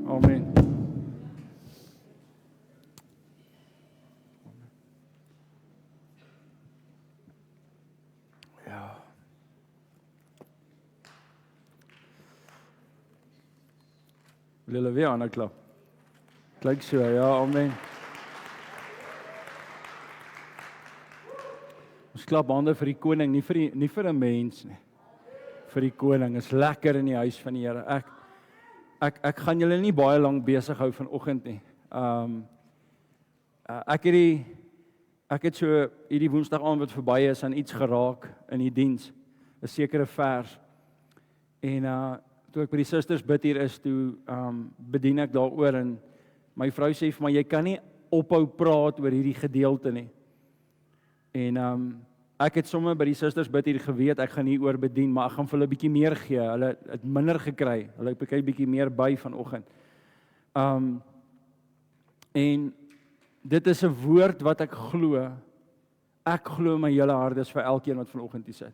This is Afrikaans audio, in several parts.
Amen. Ja. Wil julle weer aan 'n klap? Klink so, ja, amen. Ons klap hande vir die koning, nie vir 'n mens nie. Vir die koning. Is lekker in die huis van die Here. Ek gaan julle nie baie lank besig hou vanoggend nie. Ek het so hierdie Woensdag aand wat verby is aan iets geraak in die diens, 'n sekere vers. En toe ek by die susters bid hier is, toe bedien ek daaroor en my vrou sê vir my, jy kan nie ophou praat oor hierdie gedeelte nie. En ek het sommer by die susters bid hier geweet, ek gaan hier oor bedien, maar ek gaan vir hulle 'n bietjie meer gee. Hulle het minder gekry. Hulle het 'n bietjie meer by vanoggend. En dit is 'n woord wat ek glo. Ek glo in my hele hart is vir elkeen wat vanoggend hier sit.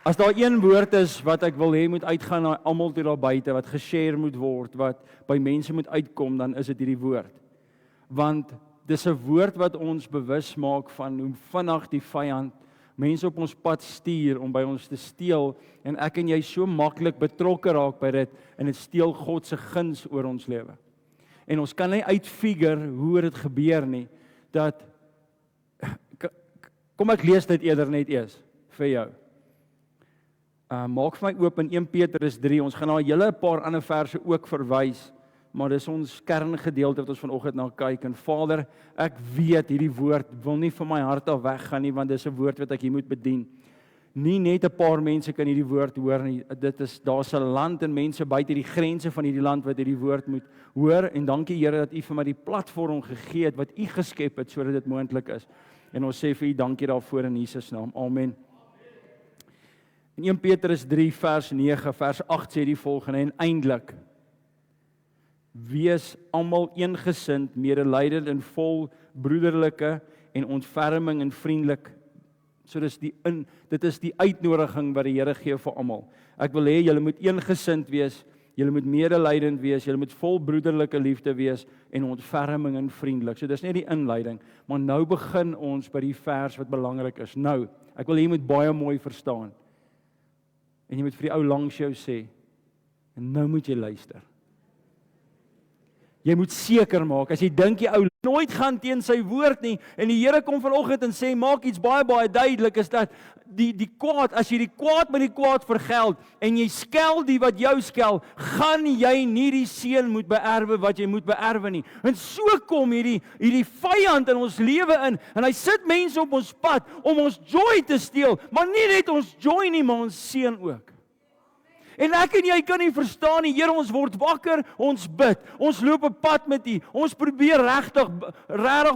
As daar een woord is wat ek wil hê moet uitgaan na almal toe daar buite, wat geshare moet word, wat by mense moet uitkom, dan is dit hierdie woord. Want dis 'n woord wat ons bewus maak van hoe vinnig die vyand mense op ons pad stuur om by ons te steel, en ek en jy so maklik betrokke raak by dit, en dit steel God se guns oor ons lewe. En ons kan nie uitfigure hoe dit gebeur nie, dat, kom ek lees dit eerder net eers, vir jou. Maak vir my oop in 1 Petrus 3, ons gaan na 'n hele paar ander verse ook verwys, maar dis ons kerngedeelte wat ons vanoggend na kyk. En Vader, ek weet hierdie woord wil nie van my hart af weggaan nie, want dis 'n woord wat ek hier moet bedien. Nie net 'n paar mense kan hierdie woord hoor nie. Daar's 'n land en mense buite die grense van hierdie land wat hierdie woord moet hoor. En dankie Here dat U vir my die platform gegee het wat U geskep het sodat dit moontlik is. En ons sê vir U dankie daarvoor in Jesus naam. Amen. In 1 Petrus 3 vers 9, vers 8 sê die volgende: en eintlik, wees almal eengesind, medelydend en vol broederlike en ontferming en vriendelik. So dit is die uitnodiging wat die Here gee vir almal. Ek wil hê julle moet eengesind wees, julle moet medelydend wees, julle moet vol broederlike liefde wees en ontferming en vriendelik. So dis nie die inleiding, maar nou begin ons by die vers wat belangrik is. Nou, ek wil hê jy moet baie mooi verstaan. En jy moet vir die ou langs jou sê, en nou moet jy luister. Jy moet seker maak, as jy dink die ou nooit gaan teen sy woord nie, en die Here kom vanoggend en sê, maak iets baie duidelik, is dat die kwaad, as jy die kwaad met die kwaad vergeld, en jy skel die wat jou skel, gaan jy nie die seën moet beerwe wat jy moet beerwe nie. En so kom hierdie vyand in ons lewe in, en hy sit mense op ons pad, om ons joy te steel, maar nie net ons joy nie, maar ons seën ook. En ek en jy kan nie verstaan nie, Here, ons word wakker, ons bid, ons loop 'n pad met U, ons probeer regtig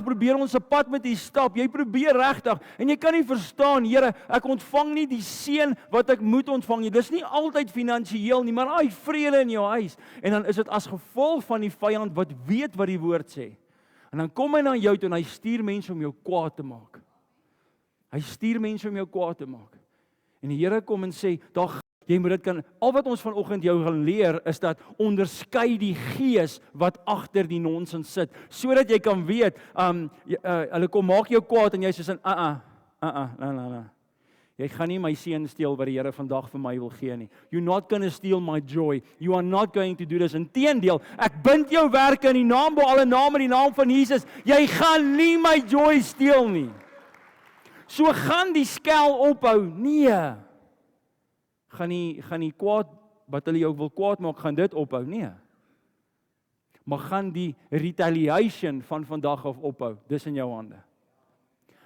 probeer ons 'n pad met U stap, jy probeer regtig, en jy kan nie verstaan, Here, ek ontvang nie die seën wat ek moet ontvang nie, dis nie altyd finansiëel nie, maar daai vrede in jou huis, en dan is dit as gevolg van die vyand wat weet wat die woord sê, en dan kom hy na jou toe, en hy stuur mense om jou kwaad te maak, en die Here kom en sê, jy moet dit kan, al wat ons vanoggend jou gaan leer, is dat onderskei die gees wat agter die nonsens sit, sodat jy kan weet, hulle kom maak jou kwaad, en jy sê, jy gaan nie my seën steel wat die Here vandag vir my wil gee nie. You're not going to steal my joy. You are not going to do this. Inteendeel, ek bind jou werke in die naam bo alle name, in die naam van Jesus. Jy gaan nie my joy steel nie. So gaan die skel ophou. Nee. Gaan die kwaad, wat hulle jou wil kwaad maak, gaan dit ophou? Nee. Maar gaan die retaliation van vandag af ophou? Dis in jou hande.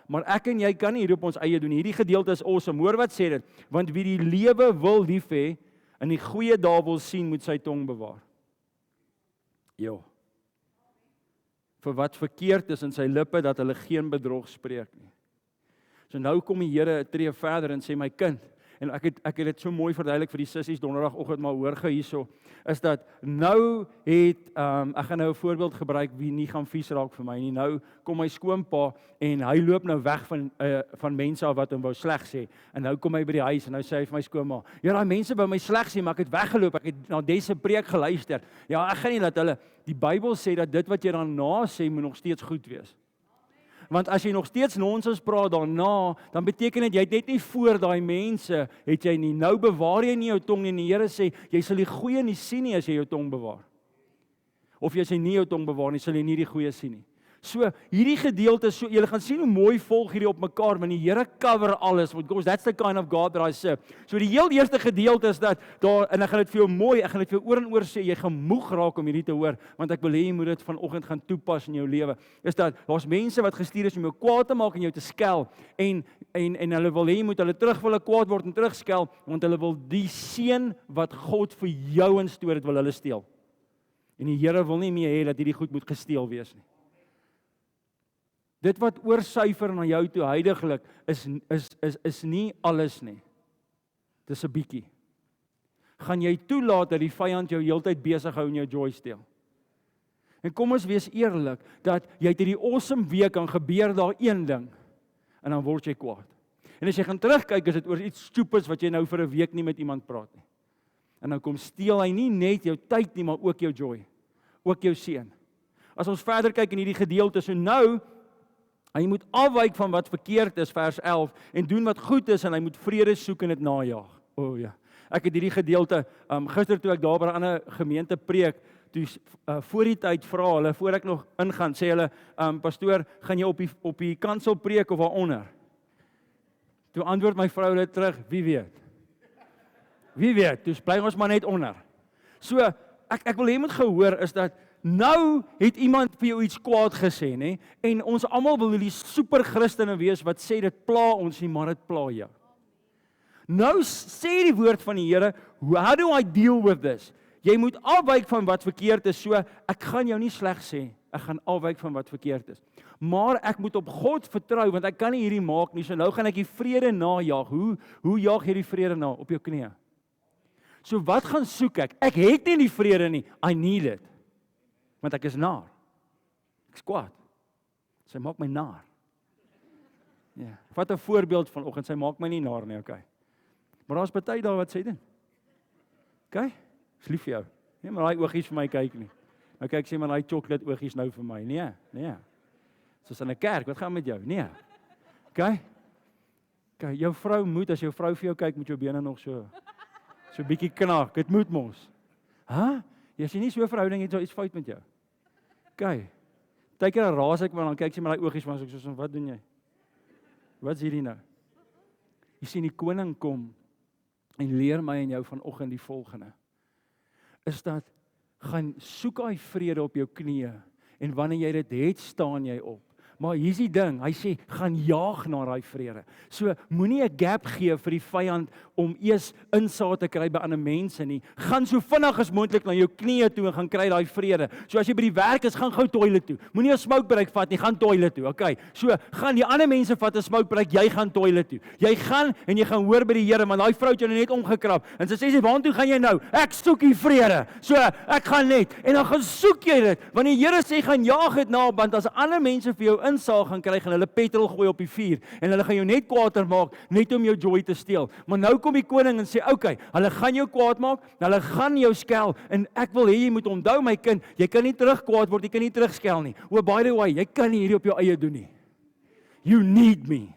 Maar ek en jy kan nie hier op ons eie doen. Hierdie gedeelte is awesome. Hoor wat sê dit? Want wie die lewe wil lief hê, en die goeie dae wil sien, moet sy tong bewaar. Jo. Vir wat verkeerd is in sy lippe, dat hulle geen bedrog spreek nie. So nou kom die Here 'n tree verder en sê, my kind, en ek het dit so mooi verduidelik vir die sissies donderdagoggend, maar hoor gou hierso, is dat nou het, ek gaan nou 'n voorbeeld gebruik wie nie gaan vies raak vir my nie. Nou kom my skoonpa en hy loop nou weg van mense af wat hom wou sleg sê. En nou kom hy by die huis en nou sê hy vir my skoonma, ja, daai mense wou my sleg sê, maar ek het weggeloop, ek het na dese preek geluister. Ja, ek gaan nie laat hulle, die Bybel sê dat dit wat jy daarna sê moet nog steeds goed wees. Want as jy nog steeds nonsens praat daarna, dan beteken dit jy het net nie voor daai mense, het jy nie. Nou bewaar jy nie jou tong nie. En die Here sê, jy sal die goeie nie sien nie as jy jou tong bewaar. Of jy sê nie jou tong bewaar nie, sal jy nie die goeie sien nie. So, hierdie gedeelte, so, julle gaan sien hoe mooi volg hierdie op mekaar, want die Here cover alles, because that's the kind of God that I serve. So die heel eerste gedeelte is dat, daar, en ek gaan dit vir jou mooi, ek gaan dit vir jou oor en oor sê, jy gaan moeg raak om hierdie te hoor, want ek wil hê jy moet dit vanoggend gaan toepas in jou lewe, is dat, daar's mense wat gestuur is om jou kwaad te maak en jou te skel, en hulle wil hê jy moet hulle terug wil kwaad word en terugskel, want hulle wil die seën wat God vir jou instoor het, wil hulle steel. En die Here wil nie meer hê dat hierdie goed moet gesteel wees nie. Dit wat oorsyfer na jou toe huidigelik is nie alles nie. Dis 'n bietjie. Gaan jy toelaat dat die vyand jou heeltyd besig hou en jou joy steel? En kom ons wees eerlik, dat jy het hierdie awesome week, dan gebeur daar een ding, en dan word jy kwaad. En as jy gaan terugkyk, is dit oor iets stupids wat jy nou vir 'n week nie met iemand praat nie. En nou kom steel hy nie net jou tyd nie, maar ook jou joy, ook jou seën. As ons verder kyk in hierdie gedeelte, so nou, hy moet afwyk van wat verkeerd is, vers 11, en doen wat goed is, en hy moet vrede soek en dit najaag. O ja, ek het hierdie gedeelte, gister toe ek daar by 'n ander gemeente preek, toe voor die tyd vra hulle, voor ek nog ingaan, sê hulle, pastoor, gaan jy op die kansel preek of daaronder? Toe antwoord my vrou hulle terug, wie weet? Wie weet, toe bly ons maar net onder. So, ek wil hê moet gehoor is dat, nou het iemand vir jou iets kwaad gesê, nê? En ons almal wil die super Christene wees wat sê dit pla ons nie, maar dit pla jou. Nou sê die woord van die Here, how do I deal with this? Jy moet afwyk van wat verkeerd is, so ek gaan jou nie sleg sê, ek gaan afwyk van wat verkeerd is. Maar ek moet op God vertrou, want ek kan nie hierdie maak nie, so nou gaan ek die vrede najaag. Hoe jaag jy die vrede na? Op jou knieë. So wat gaan soek ek? Ek het nie die vrede nie, I need it. Want ek is naar. Ek's kwaad. Sy maak my naar. Ja, vat 'n voorbeeld vanoggend, sy maak my nie naar nie, okay. Maar daar's baie daar wat sê dit. Okay? Is lief vir jou. Nee, maar daai oogies vir my kyk nie. Nou kyk sê maar daai chocolate oogies nou vir my. Nee. Soos in 'n kerk, wat gaan met jou? Nee. Okay? Okay, jou vrou moet, as jou vrou vir jou kyk, moet jou bene nog so bietjie knak. Dit moet mos. As jy nie so 'n verhouding het, so iets fout met jou. Okay. Partykeer raas ek maar dan kyk sy met daai oogies, maar ek soos, wat doen jy? Wat's hierdie nou? Jy sien die koning kom en leer my en jou vanoggend die volgende. Is dat, gaan soek daai vrede op jou knieë, en wanneer jy dit het, staan jy op. Maar hier's die ding, hy sê, gaan jaag na daai vrede. So, moenie 'n gap gee vir die vyand om eers insaag te kry by ander mense nie. Gaan so vinnig as moontlik na jou knieë toe en gaan kry daai vrede. So as jy by die werk is, gaan gou toilet toe. Moenie 'n smoke break vat nie, gaan toilet toe. Okay. So, gaan die ander mense vat 'n smoke break, jy gaan toilet toe. Jy gaan en jy gaan hoor by die Here, want daai vrou het jou net omgekrap. En sy sê, "Waartoe gaan jy nou?" "Ek soek die vrede." So, ek gaan net. En dan gaan soek jy dit. Want die Here sê, gaan jaag dit na, want as ander mense vir jou insaag gaan kry, gaan hulle petrol gooi op die vuur en hulle gaan jou net kwaader maak, net om jou joy te steel. Maar nou kom die koning en sê, okay, hulle gaan jou kwaad maak, hulle gaan jou skel, en ek wil hê jy moet onthou, my kind, jy kan nie terug kwaad word, jy kan nie terugskel nie. Oh, by the way, jy kan nie hierdie op jou eie doen nie. You need me.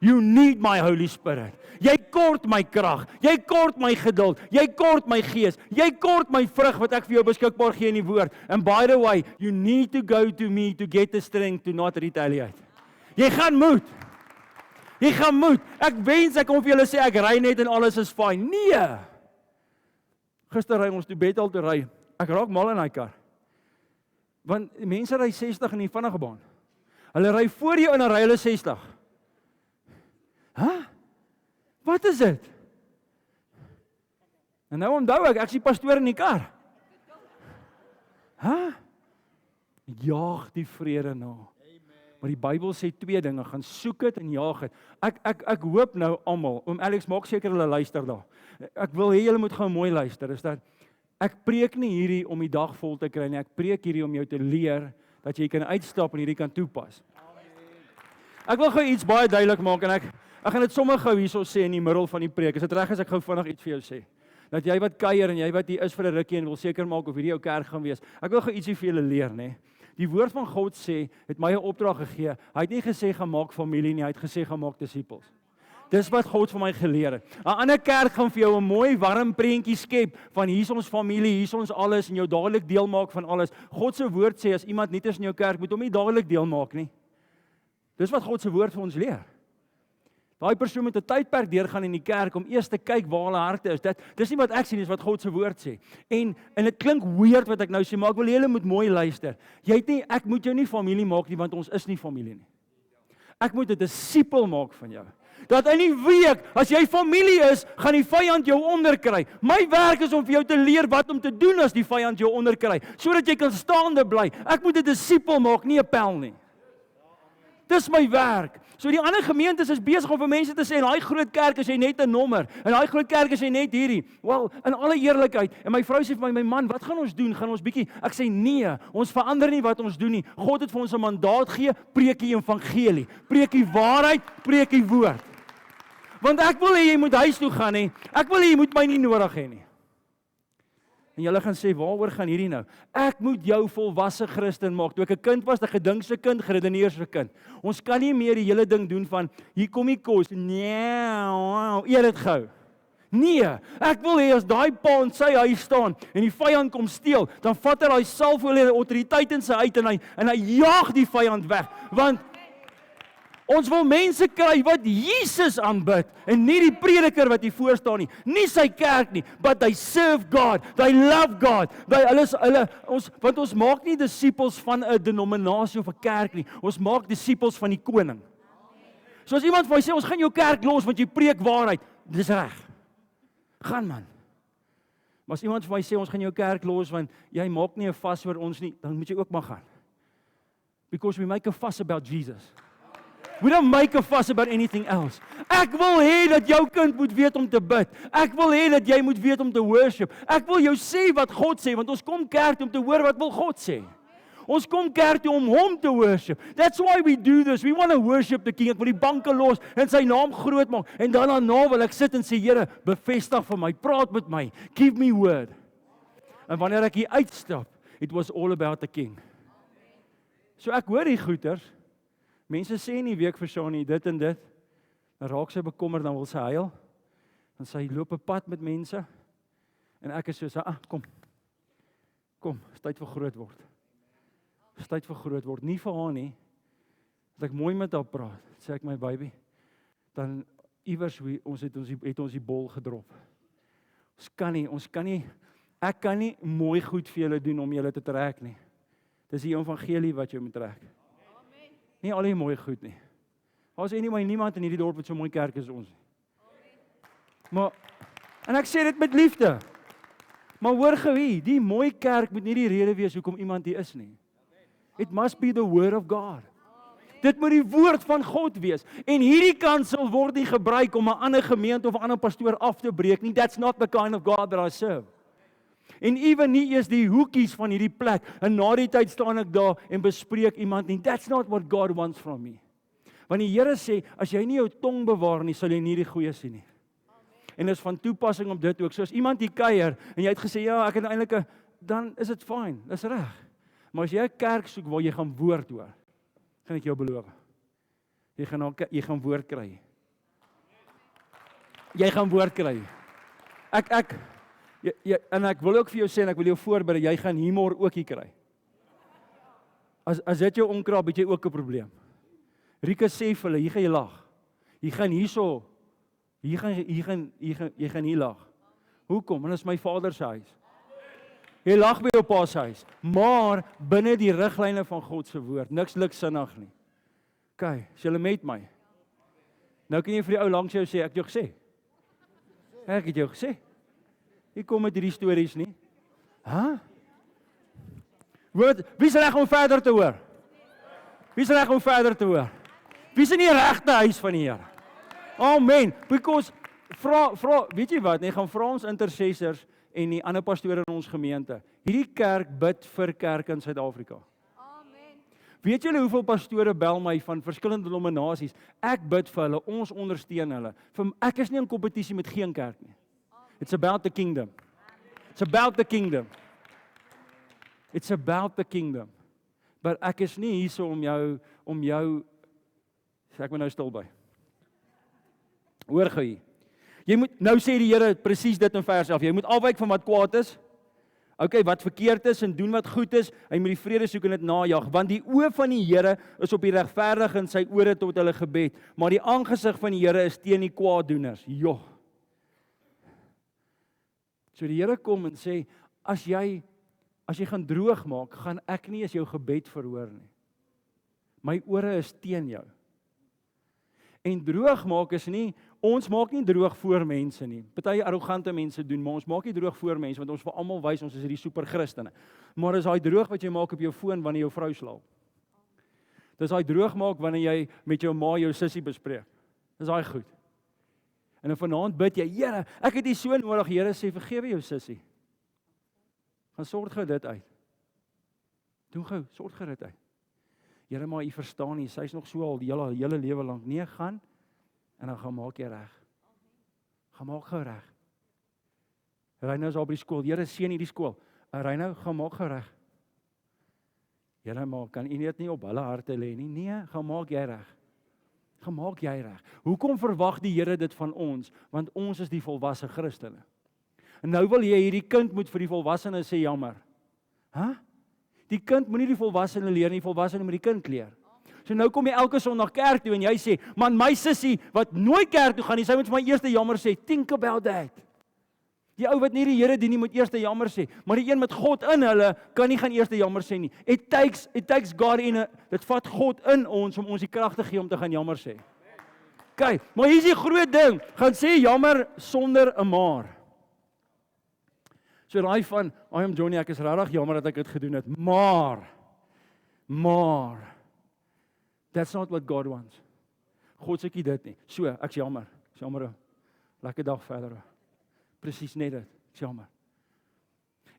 You need my Holy Spirit. Jy kort my krag, jy kort my geduld, jy kort my gees, jy kort my vrug wat ek vir jou beskikbaar gee in die woord. And by the way, you need to go to me to get the strength to not retaliate. Jy gaan moed. Jy gaan moed. Ek wens ek kon vir julle sê ek ry net en alles is fyn. Nee. Gister ry ons toe Bethel toe ry. Ek raak mal in daai kar. Want mense ry 60 in die vinnige baan. Hulle ry voor jou en dan ry hulle 60. Wat is dit? En nou onthou ek is die pastoor in die kar. Jaag die vrede na. Maar die Bybel sê 2 dinge, gaan soek dit en jaag dit. Ek hoop nou almal, oom Alex maak seker hulle luister daar. Ek wil hê julle moet gou mooi luister, is dat ek preek nie hierdie om die dag vol te kry nie, ek preek hierdie om jou te leer, dat jy kan uitstap en hierdie kan toepas. Ek wil gou iets baie duidelik maak, en ek gaan dit sommer gou hierso sê in die middel van die preek, is dit reg as ek gou vinnig iets vir jou sê? Dat jy wat kuier en jy wat hier is vir 'n rukkie en wil seker maak of hierdie jou kerk gaan wees. Ek wil gou ietsie vir julle leer, nê. Die woord van God sê, het my 'n opdrag gegee. Hy het nie gesê gaan maak familie nie, hy het gesê gaan maak disippels. Dis wat God vir my geleer het. 'n Ander kerk gaan vir jou 'n mooi warm prentjie skep van hier's ons familie, hier's ons alles en jou dadelik deel maak van alles. God se woord sê as iemand nie is in jou kerk, moet hom nie dadelik deel maak nie. Dis wat God se woord vir ons leer. Daai persoon moet 'n tydperk deurgaan in die kerk om eers te kyk waar hulle harte is. Dis nie wat ek sê nie, dis wat God se woord sê. En dit klink weird wat ek nou sê, maar ek wil julle moet mooi luister. Ek moet jou nie familie maak nie, want ons is nie familie nie. Ek moet 'n disipel maak van jou. Dat in die week, as jy familie is, gaan die vyand jou onderkry. My werk is om vir jou te leer wat om te doen as die vyand jou onderkry, sodat jy kan staande bly. Ek moet 'n disipel maak, nie 'n pel nie. Dis my werk. So die ander gemeentes is besig om vir mense te sê, in daai groot kerk is jy net 'n nommer, in daai groot kerk is jy net hierdie. Wel, in alle eerlikheid, en my vrou sê vir my man, wat gaan ons doen? Gaan ons bietjie? Ek sê nee, ons verander nie wat ons doen nie. God het vir ons 'n mandaat gegee, preek die evangelie, preek die waarheid, preek die woord. Want ek wil hê jy moet huis toe gaan nie. Ek wil hê jy moet my nie nodig hê nie. En julle gaan sê, waaroor gaan hierdie nou? Ek moet jou volwasse Christen maak. Toe ek 'n kind was, 'n gedinkse kind, geredeneerde kind. Ons kan nie meer die hele ding doen van, hier kom die kos. Nee, eet dit gou. Nee, ek wil hê as daai pa in sy huis staan en die vyand kom steel, dan vat hy daai selfolie autoriteit in sy uit en hy jaag die vyand weg. Want ons wil mense kry wat Jesus aanbid en nie die prediker wat hier voor staan nie. Nie sy kerk nie, but they serve God, they love God. Want ons maak nie disippels van 'n denominasie of 'n kerk nie. Ons maak disippels van die koning. So as iemand vir my sê ons gaan jou kerk los want jy preek waarheid, dis reg. Gaan man. Maar as iemand vir my sê ons gaan jou kerk los want jy maak nie 'n vas oor ons nie, dan moet jy ook maar gaan. Because we make a fuss about Jesus. We don't make a fuss about anything else. Ek wil hê dat jou kind moet weet om te bid. Ek wil hê dat jy moet weet om te worship. Ek wil jou sê wat God sê, want ons kom kerk toe om te hoor wat wil God sê. Ons kom kerk toe om hom te worship. That's why we do this. We want to worship the King. Ek wil die banke los en sy naam groot maak. En dan daarna wil ek sit en sê, Here, bevestig vir my, praat met my, give me word. En wanneer ek hier uitstap, it was all about the King. So ek hoor die goeters. Mense sê nie week vir Shani dit en dit. Dan raak sy bekommerd, dan wil sy huil. Dan sy loop 'n pad met mense. En ek is so, kom, is tyd vir groot word. Is tyd vir groot word. Nie vir haar nie. Dat ek mooi met haar praat. Sê ek my baby. Dan iewers het ons die bol gedrop. Ons kan nie, ek kan nie mooi goed vir julle doen om julle te trek nie. Dis die evangelie wat jy moet trek. Nie al die mooi goed nie. Daar's niemand in hierdie dorp wat so mooi kerk is ons nie. Maar, en ek sê dit met liefde. Maar hoor gou hier, die mooi kerk moet nie die rede wees hoekom iemand hier is nie. It must be the word of God. Dit moet die woord van God wees. En hierdie kansel word nie gebruik om 'n ander gemeente of 'n ander pastoor af te breek nie. That's not the kind of God that I serve. En ewen nie eers die hoekies van hierdie plek. En na die tyd staan ek daar en bespreek iemand nie. That's not what God wants from me. Want die Here sê, as jy nie jou tong bewaar nie, sal jy nie die goeie sien nie. En dit is van toepassing op dit ook. So as iemand hier kuier en jy het gesê, ja, ek het eintlik dan is dit fyn. Dis reg. Maar as jy 'n kerk soek waar jy gaan woord hoor, gaan ek jou beloof. Jy gaan woord kry. Jy gaan woord kry. En ek wil ook vir jou sê en ek wil jou voorberei, jy gaan humor ook hier kry. As dit jou omkrap, het jy ook 'n probleem. Rika sê vir hulle, hier gaan jy lag. Jy gaan hierso, jy gaan hier lag. Hoekom? Want dit is my Vader se huis. Jy lag by jou pa se huis, maar binne die riglyne van God se woord, niks sinnig nie. OK, is julle met my? Nou kan jy vir die ou langs jou sê, ek het jou gesê. Ek het jou gesê. Jy kom met hierdie stories nie. Wie is reg om verder te hoor? Wie is reg om verder te hoor? Wie is in die regte huis van die Here? Amen. Because vra, weet jy wat, nee, gaan vra ons intercessors en die ander pastore in ons gemeente. Hierdie kerk bid vir kerk in Suid-Afrika. Weet julle hoeveel pastore bel my van verskillende denominasies? Ek bid vir hulle, ons ondersteun hulle. Ek is nie in kompetisie met geen kerk nie. It's about the kingdom. It's about the kingdom. It's about the kingdom. Maar ek is nie hier so om jou, sê ek my nou stil by. Hoor gou hier. Jy moet, nou sê die Here presies dit in vers 11, jy moet afwyk van wat kwaad is, wat verkeerd is en doen wat goed is, hy moet die vrede soek en dit najag, want die oë van die Here is op die regverdige en sy ore tot hulle gebed, maar die aangesig van die Here is teen die kwaaddoeners. Joh. So die Here kom en sê, as jy gaan droog maak, gaan ek nie as jou gebed verhoor nie. My ore is teen jou. En droog maak is nie, ons maak nie droog voor mense nie. Party arrogante mense doen, maar ons maak nie droog voor mense, want ons wil almal wys ons is hierdie super Christene. Maar is daai droog wat jy maak op jou foon wanneer jou vrou slaap. Dis daai droog maak wanneer jy met jou ma jou sussie bespreek. Dis daai goed. En dan vanaand bid jy, Here, ek het U so nodig, Here sê vergewe jou sussie. Gaan sorg gou dit uit. Doen gou, sorg gou dit uit. Here, maar U verstaan nie, sy's nog so al die hele lewe lank. Nee, gaan en dan gaan maak jy reg. Gaan maak gou reg. Reinou is al by die skool. Here, seën hierdie skool. Reinou, gaan maak gou reg. Here, maar kan U net nie op hulle harte lê nie? Nee, gaan maak jy reg. Gaan maak jy reg. Hoekom verwag die Here dit van ons? Want ons is die volwasse Christene. En nou wil jy hierdie kind moet vir die volwassene sê jammer. Die kind moenie die volwassene leer nie, die volwassene moet die kind leer. So nou kom jy elke Sondag kerk toe en jy sê, man, my sussie wat nooit kerk toe gaan nie, sy moet vir my eers jammer sê. Think about that. Die ou wat nie die Here dien nie, moet eers jammer sê. Maar die een met God in hulle kan nie gaan eers jammer sê nie. It takes God in. Dit vat God in ons om ons die krag te gee om te gaan jammer sê. Kyk, maar hier is die groot ding. Gaan sê jammer sonder 'n maar. So raai van, I am Johnny, ek is regtig jammer dat ek dit gedoen het, maar, that's not what God wants. God sê dit nie. So, ek's jammer, lekker dag verder. Presies net dit, ek's jammer.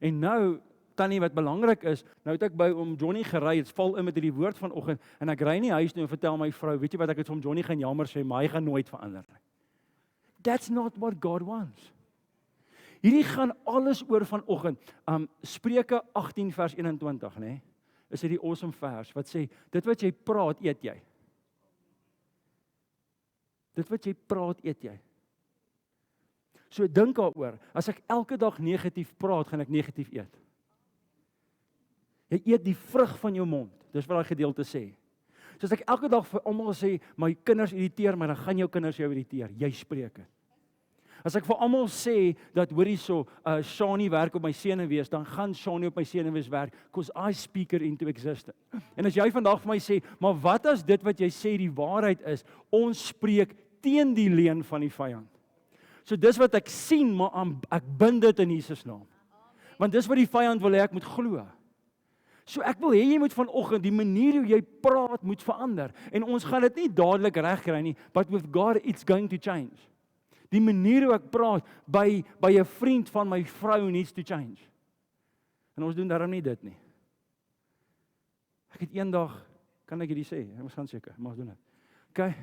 En nou, tannie wat belangrik is, nou het ek by om Johnny gery, het val in met hierdie woord vanoggend, en ek ry nie huis toe en vertel my vrou, weet jy wat, ek het vir hom Johnny gaan jammer sê, maar hy gaan nooit verander. That's not what God wants. Hierdie gaan alles oor vanoggend. Spreuke 18 vers 21, né? Is dit die awesome vers wat sê, dit wat jy praat, eet jy. Dit wat jy praat, eet jy. So dink daaroor, as ek elke dag negatief praat, gaan ek negatief eet. Jy eet die vrug van jou mond. Dis wat daai gedeelte sê. So as ek elke dag vir almal sê, my kinders irriteer my, dan gaan jou kinders jou irriteer. Jy spreek dit. As ek vir almal sê dat hoor hierso, Shani werk op my senuwees, dan gaan Shani op my senuwees werk, because I speak it into existence. En as jy vandag vir my sê, maar wat as dit wat jy sê die waarheid is, ons spreek teen die leuen van die vyand. So dis wat ek sien, maar ek bind dit in Jesus naam. Want dis wat die vyand wil hê ek moet glo. So ek wil hê jy moet vanoggend die manier hoe jy praat moet verander. En ons gaan dit nie dadelik regkry nie, but with God it's going to change. Die manier hoe ek praat by 'n vriend van my vrou needs to change. En ons doen daarom nie dit nie. Ek het eendag, kan ek hierdie sê? Ek moet gaan seker, mag doen dit. Okay.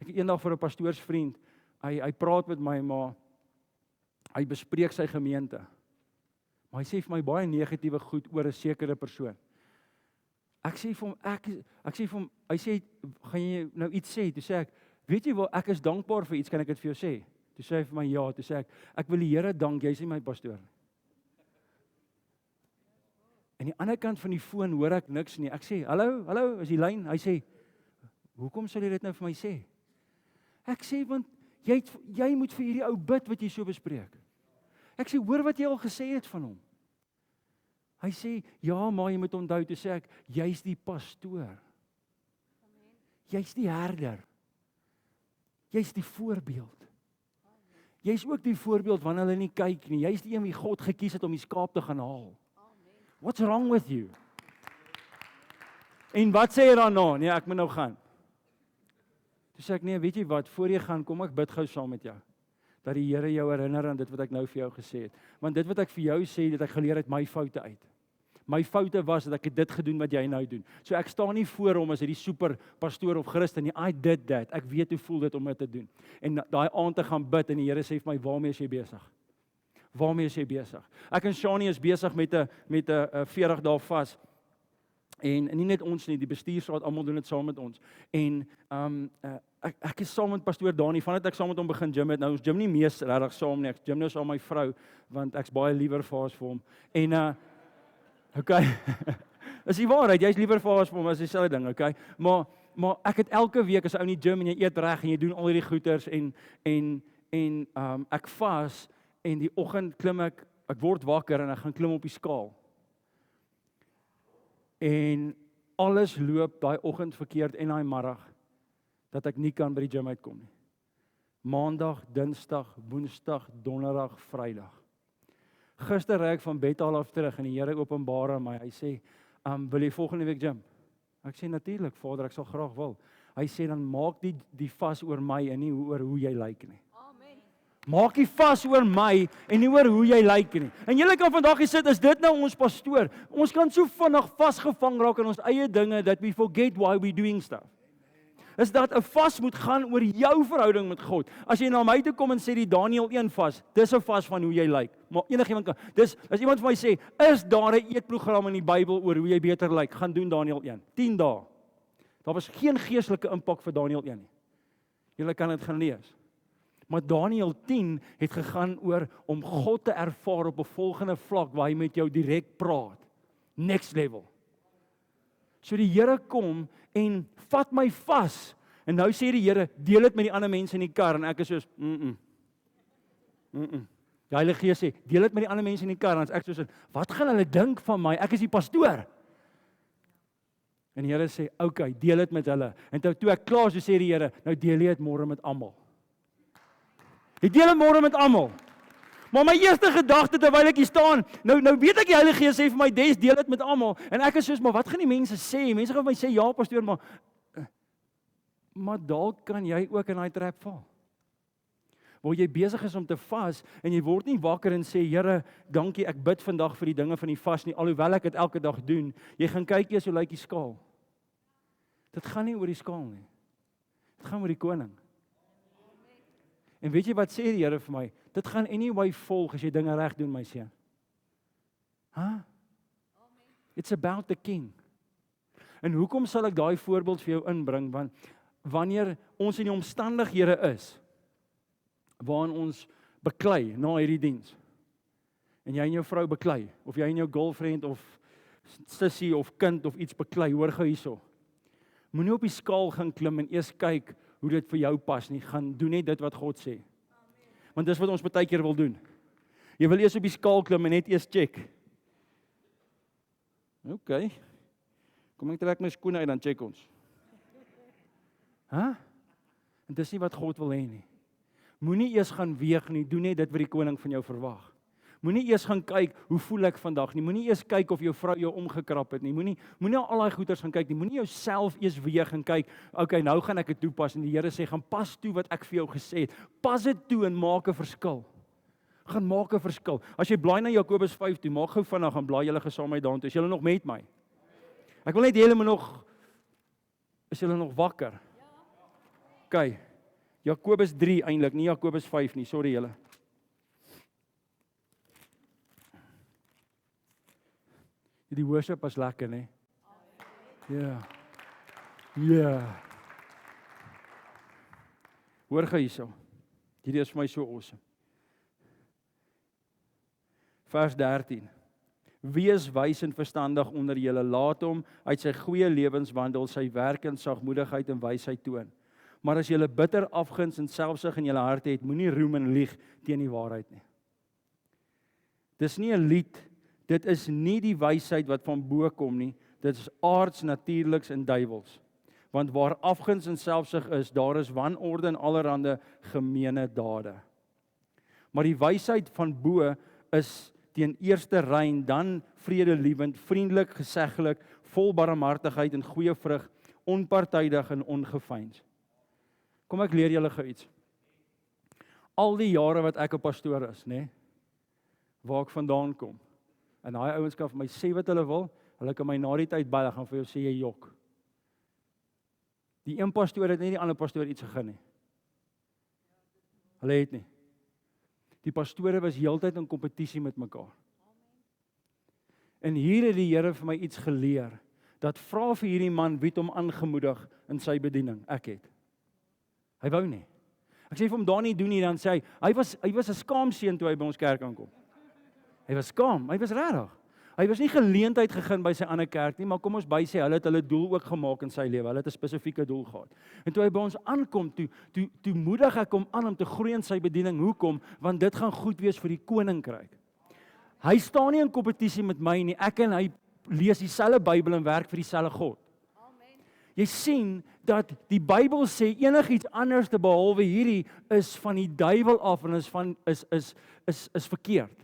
Ek het eendag vir 'n pastoorsvriend, hy praat met my, maar hy bespreek sy gemeente. Maar hy sê vir my baie negatiewe goed oor 'n sekere persoon. Ek sê vir hom, hy sê, gaan jy nou iets sê? Toe sê ek, weet jy wel, ek is dankbaar vir iets, kan ek dit vir jou sê? Toe sê hy vir my, ja, toe sê ek wil die Here dank, jy is nie my pastoor. En die ander kant van die foon hoor ek niks nie. Ek sê, hallo, is die lyn? Hy sê, hoekom sal jy dit nou vir my sê? Ek sê, want jy moet vir hierdie ou bid wat jy so bespreek. Ek sê, hoor wat jy al gesê het van hom. Hy sê, ja, maar jy moet onthou, toe sê ek, jy's die pastoor. Jy's die herder. Jy's die voorbeeld. Jy's ook die voorbeeld wanneer hulle nie kyk nie. Jy's die een wie God gekies het om die skaap te gaan haal. What's wrong with you? En wat sê jy daarna? Nee, ek moet nou gaan. Toe sê ek, nee, weet jy wat, voor jy gaan, kom ek bid gou saam met jou. Dat die Here jou herinner aan dit wat ek nou vir jou gesê het. Want dit wat ek vir jou sê, dat ek geleer het my foute uit. My foute was dat ek het dit gedoen wat jy nou doen. So ek staan nie voor hom as hierdie super pastoor of Christen nie. I did that. Ek weet hoe voel dit om dit te doen. En daai aand te gaan bid en die Here sê vir my, waarmee is jy besig? Waarmee is jy besig? Ek en Shani is besig met 'n 40 dae vas. En nie net ons nie, die bestuursraad almal doen dit saam met ons. En ek is saam met pastoor Dani, vandat ek saam met hom begin gym het. Nou ons gym nie mees regtig saam nie. Ek gym nou saam met my vrou want ek's baie liewer vir haar vir hom. En okay. Is die waarheid, jy's liewer vir haar vir hom as dieselfde ding, okay? Maar ek het elke week as ou in die gym en jy eet reg en jy doen al hierdie goeters en ek vas en die oggend klim ek word wakker en ek gaan klim op die skaal. En alles loop daai oggend verkeerd en daai middag dat ek nie kan by die gym uitkom nie. Maandag, Dinsdag, Woensdag, Donderdag, Vrydag. Gister ry ek van bed af terug en die Here openbaar aan my. Hy sê, wil jy volgende week gym? Ek sê natuurlik, Vader, ek sal graag wil. Hy sê dan maak die vas oor my en nie oor hoe jy lyk nie. Maak die vas oor my en nie oor hoe jy lyk nie. En julle kan vandag gesit, is dit nou ons pastoor? Ons kan so vinnig vasgevang raak in ons eie dinge that we forget why we doing stuff. Is dat 'n vas moet gaan oor jou verhouding met God. As jy na my toe kom en sê die Daniël 1 vas, dis 'n vas van hoe jy lyk. Maar enigiemand kan. Dis as iemand vir my sê, is daar 'n eetprogram in die Bybel oor hoe jy beter lyk? Gaan doen Daniël 1. 10 dae. Daar was geen geestelike impak vir Daniël 1 nie. Julle kan dit gaan lees. Maar Daniël 10 het gegaan oor om God te ervaar op 'n volgende vlak waar hy met jou direk praat. Next level. So die Here kom en vat my vas. En nou sê die Here, deel dit met die ander mense in die kar en ek is soos Die Heilige Gees sê, deel dit met die ander mense in die kar en ek soos, wat gaan hulle dink van my? Ek is die pastoor. En die Here sê, okay, deel dit met hulle. En toe ek klaar so sê die Here, nou deel jy dit môre met almal. Jy deel dit môre met almal. Maar my eerste gedagte terwyl ek hier staan, nou weet ek die Heilige Gees sê vir my, deel dit met almal. En ek is soos, maar wat gaan die mense sê? Mense gaan vir my sê, ja pastoor, maar dalk kan jy ook in daai trap val. Waar jy besig is om te vas en jy word nie wakker en sê, Here, dankie, ek bid vandag vir die dinge van die vas nie, alhoewel ek dit elke dag doen. Jy gaan kyk eers hoe lyk die skaal. Dit gaan nie oor die skaal nie. Dit gaan oor die koning. En weet jy wat sê die Here vir my? Dit gaan anyway volg as jy dinge reg doen, my seun. It's about the king. En hoekom sal ek daai voorbeeld vir jou inbring? Want wanneer ons in die omstandighede is waarin ons beklei na hierdie diens. En jy en jou vrou beklei, of jy en jou girlfriend of sussie of kind of iets beklei, hoor gou hierso. Moenie op die skaal gaan klim en eers kyk hoe dit vir jou pas nie, gaan doen net dit wat God sê. Want dis wat ons baie keer wil doen. Jy wil eers op die skaal klim en net eers check. Okay. Kom ek trek my skoene uit dan check ons. En dis nie wat God wil hê nie. Moenie eers gaan weeg nie, doen net dit wat die koning van jou verwag. Moenie eers gaan kyk hoe voel ek vandag nie. Moenie eers kyk of jou vrou jou omgekrap het nie. Moenie al daai goeters gaan kyk nie. Moenie jouself eers weeg en kyk, okay, nou gaan ek dit toepas en die Here sê gaan pas toe wat ek vir jou gesê het. Pas dit toe en maak 'n verskil. Gaan maak 'n verskil. As jy blaai na Jakobus 5 toe, maak gou vinnig en blaai julle gesaam met daartoe. Is julle nog met my? Ek wil net julle nog is julle nog wakker? Ja. Okay. Jakobus 3 eintlik, nie Jakobus 5 nie. Sorry julle. Die worship was lekker, né? Ja. Ja. Hoor gou hierso. Hierdie is vir my so awesome. Vers 13. Wees wys en verstandig onder julle, laat hom uit sy goeie lewenswandel sy werk in sagmoedigheid en wysheid toon. Maar as julle bitter afguns en selfsug in julle harte het, moenie roem en lieg teen die waarheid nie. Dis nie 'n lied, dit is nie die wysheid wat van bo kom nie, dit is aards, natuurliks en duiwels. Want waar afguns en selfsug is, daar is wanorde en allerhande gemeene dade. Maar die wysheid van bo is teen eerste rein, dan vredelievend, vriendelik, geseglik, vol barmhartigheid en goeie vrug, onpartydig en ongeveins. Kom ek leer julle gou iets. Al die jare wat ek 'n pastoor is, nê, waar ek vandaan kom, en daai ouens kan vir my sê wat hulle wil, hulle kan my na die tyd baie gaan vir jou sê jy jok. Die een pastoor het nie die ander pastoor iets gegee nie. Hulle het nie. Die pastore was heeltyd in kompetisie met mekaar. En hier het die Here vir my iets geleer, dat vra vir hierdie man wie het hom aangemoedig in sy bediening. Ek het. Hy wou nie. Ek sê vir hom, daar nie doen nie, dan sê hy was 'n skaamseun toe hy by ons kerk aankom. Hy was skaam, hy was regtig. Hy was nie geleentheid gegee by sy ander kerk nie, maar kom ons by sê, hulle het hulle doel ook gemaak in sy lewe. Hulle het 'n spesifieke doel gehad. En toe hy by ons aankom, toe moedig ek hom aan om te groei in sy bediening. Hoekom? Want dit gaan goed wees vir die koninkryk. Hy staan nie in kompetisie met my nie. Ek en hy lees dieselfde Bybel en werk vir dieselfde God. Amen. Jy sien dat die Bybel sê enigiets anders te behalwe hierdie is van die duiwel af en is verkeerd.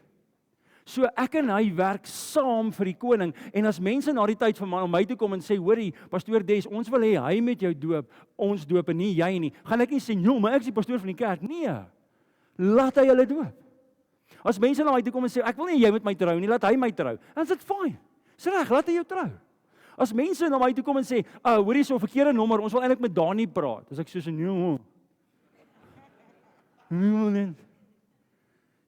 So ek en hy werk saam vir die koning, en as mense na die tyd van my toe kom en sê, hoorie, pastoor Des, ons wil hê hy met jou doop, ons doop en nie jy nie, gaan ek nie sê, joh, maar ek is die pastoor van die kerk. Nee, laat hy hulle doop. As mense na my toe kom en sê, ek wil nie jy met my trou nie, laat hy my trou, dan is dit fyn. Dis reg, laat hy jou trou. As mense na my toe kom en sê, hoorie, so 'n verkeerde nommer, ons wil eintlik met Dani praat, as ek soos 'n joh.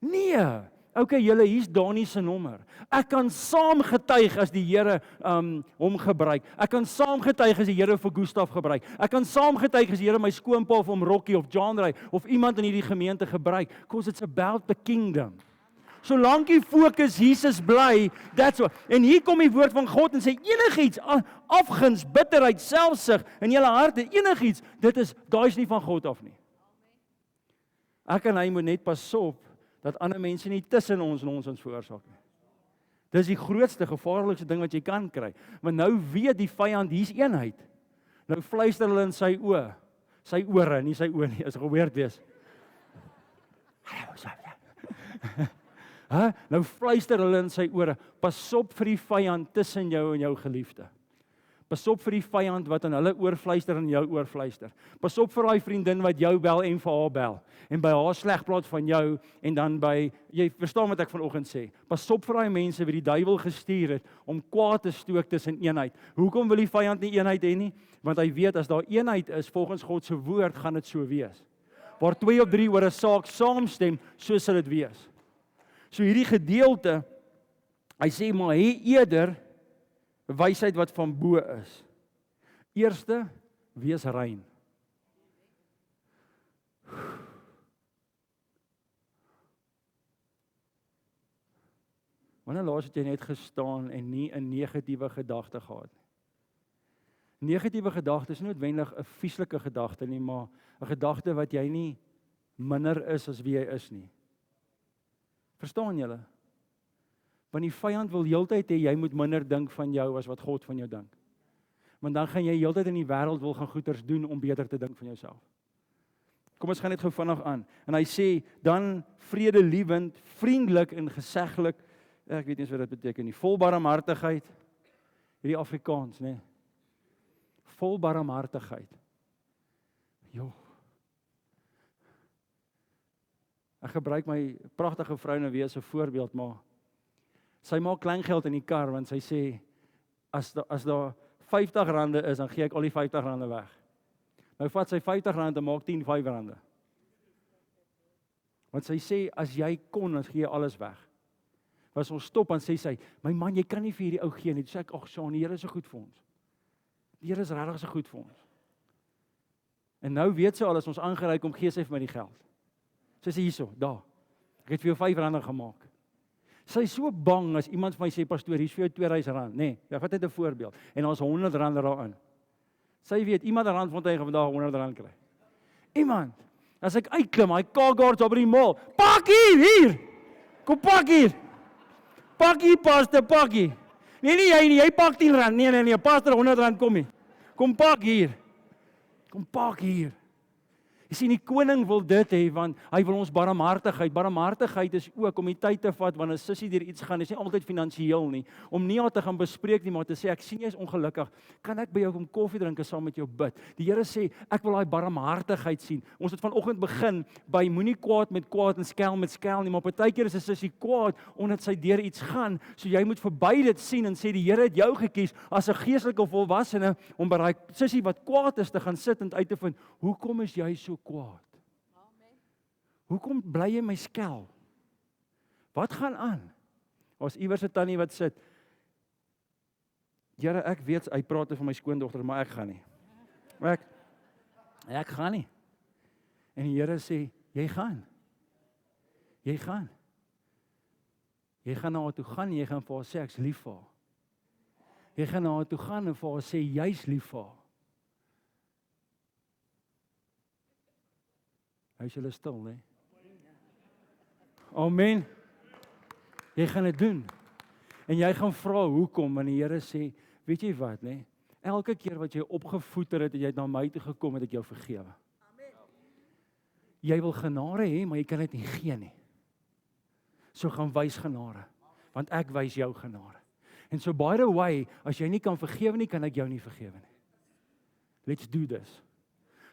Nee. Okay, julle, hier's Dani se nommer. Ek kan saam getuig as die Here hom gebruik. Ek kan saam getuig as die Here vir Gustaf gebruik. Ek kan saam getuig as die Here my skoonpa of hom Rocky of John Ray of iemand in hierdie gemeente gebruik. Because it's about the kingdom. Solank die fokus Jesus bly, that's what. En hier kom die woord van God en sê enigiets, afguns, bitterheid, selfsug in julle harte, enigiets, daai is nie van God af nie. Ek en hy moet net pas op dat ander mense nie tussen ons veroorsaak nie. Dis die grootste, gevaarlikste ding wat jy kan kry. Want nou weet die vyand, hier's eenheid. Nou fluister hulle in sy oë, sy ore, nie sy oë nie, as gehoord wees. Nou fluister hulle in sy ore, pas op vir die vyand tussen jou en jou geliefde. Pas op vir die vyand wat aan hulle oor fluister en jou oor fluister. Pas op vir daai vriendin wat jou bel en vir haar bel. En by haar sleg praat van jou en dan jy verstaan wat ek vanoggend sê. Pas op vir daai mense wie die duiwel gestuur het om kwaad te stook tussen eenheid. Hoekom wil die vyand nie eenheid hê nie? Want hy weet as daar eenheid is volgens God se woord gaan dit so wees. Waar 2 of 3 oor 'n saak saamstem, so sal dit wees. So hierdie gedeelte, hy sê maar hê eerder wysheid wat van bo is. Eerste, wees rein. Wanneer laas het jy net gestaan en nie 'n negatiewe gedagte gehad nie? Negatiewe gedagte is nie noodwendig 'n vieslike gedagte nie, maar 'n gedagte wat jy nie minder is as wie jy is nie. Verstaan julle? Want die vyand wil heeltyd hê jy moet minder dink van jou as wat God van jou dink. Want dan gaan jy heeltyd in die wêreld wil gaan goeders doen om beter te dink van jouself. Kom ons gaan net gou vinnig aan. En hy sê dan vredeliewend, vriendelik en geseglik. Ek weet nie wat dit beteken nie. Vol barmhartigheid. Hierdie Afrikaans, né? Vol barmhartigheid. Jo. Ek gebruik my pragtige vrou nou weer as 'n voorbeeld, maar sy maak kleingeld in die kar, want sy sê, as daar R50 is, dan gee ek al die R50 weg. Nou vat sy R50 en maak 10 R5. Want sy sê, as jy kon, dan gee jy alles weg. Was ons stop, en sê sy, my man, jy kan nie vir hierdie ou gee nie. Toe sê ek, ag Sean, die Here is so goed vir ons. Die Here is regtig so goed vir ons. En nou weet sy al, as ons aangery kom, gee sy vir my die geld. Sy sê hierso, daar. Ek het vir jou R5 gemaak. Sy is so bang as iemand vir my sê, pastoor, hier's vir jou R2000. Nee, ek vat net 'n voorbeeld. En ons R100 daarin. Sy weet, iemand in Randfontein gaan vandag R100 kry. Iemand. As ek uitklim, hy car-guards op by die mall. Pak hier! Kom pak hier! Pak hier, pastor, pak hier. Nee, jy pak R10. Nee, pastor, R100 kom nie. Kom pak hier. Kom pak hier. Jy sien, die koning wil dit hê, want hy wil ons barmhartigheid. Barmhartigheid is ook om die tyd te vat wanneer 'n sussie deur iets gaan, is nie altyd finansiëel nie, om nie haar te gaan bespreek nie, maar te sê, ek sien jy is ongelukkig, kan ek by jou kom koffie drink en saam met jou bid? Die Here sê, ek wil daai barmhartigheid sien. Ons het vanoggend begin by moenie kwaad met kwaad en skel met skel nie, maar partykeer is 'n sussie kwaad omdat sy deur iets gaan, so jy moet verby dit sien en sê, die Here het jou gekies as 'n geestelike volwassene om by daai sussie wat kwaad is te gaan sit en uit te vind, hoekom is jy so kwaad? Amen. Hoekom bly jy my skel? Wat gaan aan? Ons iewers 'n tannie wat sit. Here, ek weet hy praat van my skoondogter, maar ek gaan nie. Ek gaan nie. En die Here sê, jy gaan. Jy gaan. Jy gaan na haar toe gaan en jy gaan vir haar sê, ek's lief vir haar. Jy gaan na haar toe gaan en vir haar sê, jy's lief vir haar. Hy is julle stil, né? Amen. Jy gaan dit doen. En jy gaan vra hoekom, en die Here sê, weet jy wat, né? Elke keer wat jy opgevoeder het en jy het na my toe gekom, het ek jou vergewe. Amen. Jy wil genade hê, maar jy kan dit nie gee nie. So gaan wys genade, want ek wys jou genade. En so by the way, as jy nie kan vergewe nie, kan ek jou nie vergewe nie. Let's do this.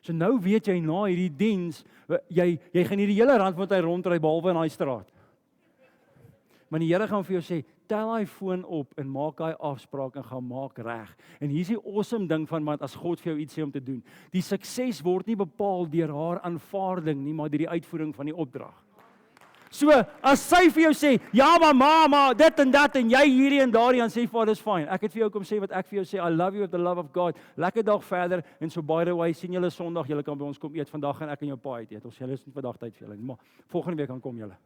So nou weet jy na hierdie diens, jy gaan hierdie hele Randfontein rondry behalwe in daai straat. Maar die Here gaan vir jou sê, tel hy foon op en maak hy afspraak en gaan maak reg. En hier is die awesome ding van want as God vir jou iets sê om te doen. Die sukses word nie bepaal deur haar aanvaarding nie, maar deur die uitvoering van die opdrag. So, as sy vir jou sê, ja maar mama, dit en dat en jy hierdie en daardie, dan sê Vader, is fine. Ek het vir jou kom sê wat ek vir jou sê, I love you with the love of God. Lekker dag verder en so by the way, sien julle Sondag, julle kan by ons kom eet. Vandag gaan ek en jou pa uit eet. Ons julle is nie vandag tyd vir julle nie, maar volgende week kan kom julle.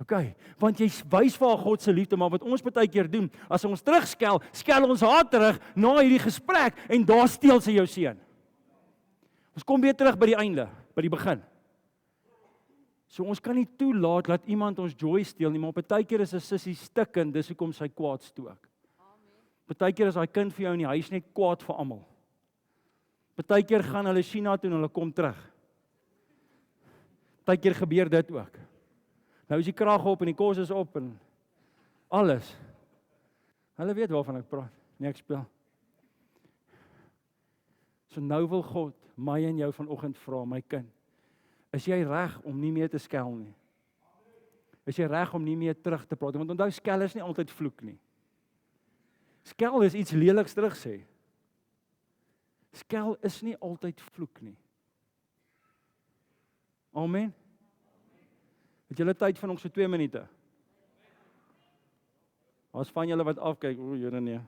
Okay, want jy wys vir haar God se liefde, maar wat ons baie keer doen, as ons terugskel, skel ons haar terug na hierdie gesprek en daar steel sy jou seun. Ons kom weer terug by die einde, by die begin. So ons kan nie toelaat dat iemand ons joy steel nie, maar baie keer is 'n sussie stikkend, dis hoekom sy kwaad stook. Amen. Baie keer is daai kind vir jou in die huis net kwaad vir almal. Baie keer gaan hulle China toe en hulle kom terug. Baie keer gebeur dit ook. Nou is die krag op en die kos is op en alles. Hulle weet waarvan ek praat. Nee, ek speel. So nou wil God my en jou vanoggend vra, my kind, is jy reg om nie meer te skel nie? Is jy reg om nie meer terug te praat? Want onthou, skel is nie altyd vloek nie. Skel is iets leliks terug sê. Skel is nie altyd vloek nie. Amen. Het julle tyd van nog so 2 minute? As van julle wat afkyk, o, Here nee.